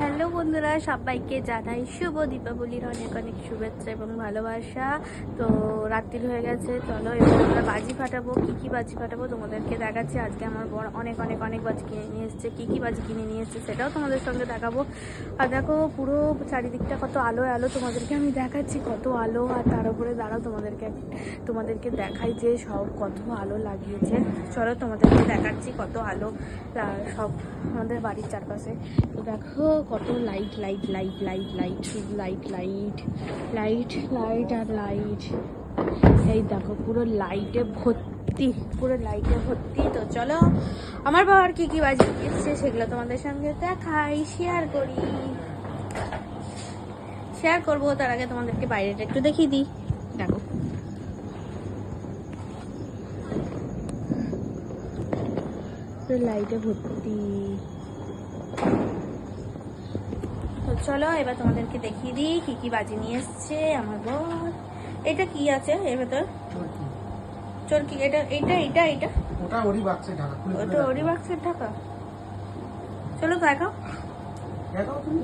Hello বন্ধুরা, সবাইকে জানাই শুভ দীপাবলির অনেক অনেক শুভেচ্ছা এবং ভালোবাসা। তো রাত্রির হয়ে গেছে, চলো এবার আমরা বাজি ফাটাবো। কি বাজি ফাটাবো তোমাদেরকে দেখাচ্ছি। আজকে আমার বড় অনেক অনেক অনেক বাজি কিনে নিয়ে এসছে। কি বাজি কিনে নিয়ে এসছে সেটাও তোমাদের সঙ্গে দেখাবো। আর দেখো পুরো চারিদিকটা কত আলো আলো, তোমাদেরকে আমি দেখাচ্ছি কত আলো। আর তার উপরে দাঁড়াও তোমাদেরকে দেখাই যে সব কত আলো লাগিয়েছে। চলো তোমাদেরকে দেখাচ্ছি কত আলো সব আমাদের বাড়ির চারপাশে। তো দেখো কত light light light light light শুধু লাইট লাইট লাইট লাইট আর লাইট। এই দেখো পুরো লাইটে ভর্তি, পুরো লাইটে ভর্তি। তো চলো আমার বাবার কি বাজি এসছে সেগুলো তোমাদের সঙ্গে দেখাই, শেয়ার করবো। তার আগে তোমাদেরকে বাইরেটা একটু দেখিয়ে দিই। দেখো লাইটে ভর্তি। তো চলো এবার তোমাদেরকে দেখিয়ে দিই কি বাজি নিয়ে এসছে আমার বর। এটা কি আছে এর ভেতর? চরকি। এটা ওটা ওরি বাক্সে ঢাকা। ওটা ওরি বাক্সের ঢাকা। চলো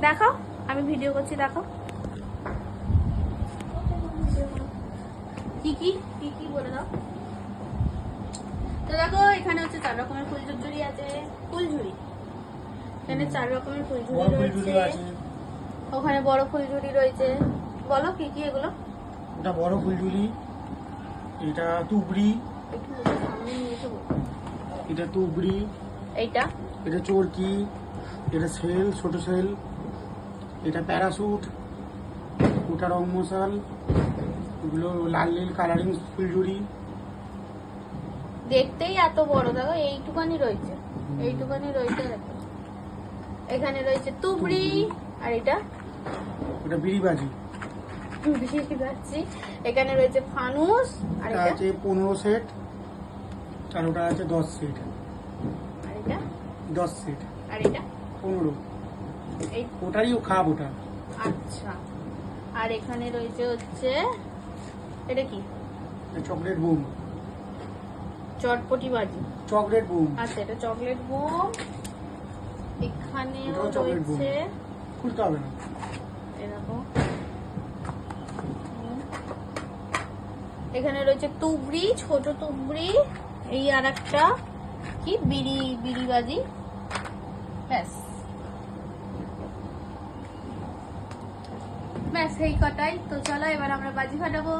দেখাও, আমি ভিডিও করছি, দেখো কি বলে দাও। তো দেখো এখানে হচ্ছে 4 রকমের ফুলঝুরি আছে। এখানে 4 রকমের ফুলঝুরি রয়েছে। ওখানে বড় ফুলঝুরি রয়েছে। বলো কি এগুলো? ওটা বড় ফুলঝুরি, এটা তুবড়ি, এটা তুবড়ি, এটা চরকি, এটা সেল, ছোট সেল, এটা প্যারাশুট, ওটা রং মশাল, ওগুলো লাল নীল কালারিং ফুলঝুরি। দেখতেই এত বড়। দেখো এইটুকানি রয়েছে দেখো। এখানে রয়েছে তুবড়ি। আর এটা বিড়িবাজি। এখানে রয়েছে ফানুস। আর এটা আছে 15 সেট, আর ওটা আছে 10 সেট। আর এটা 10 সেট। আর এটা 15। এই ওটারই খাব ওটা। আচ্ছা। আর এখানে রয়েছে হচ্ছে এটা কি? চকলেট বুম, চটপটি বাজি। Chocolate broom. আচ্ছা, এটা চকলেট বুম। এখানেও রয়েছে, খুলতে হবে না, এরকম। এখানে রয়েছে তুবড়ি, ছোট তুবড়ি। এই আর একটা কি বিড়ি বাজি। ব্যাস এই কটাই। তো চলো এবার আমরা বাজি ফাটাবো।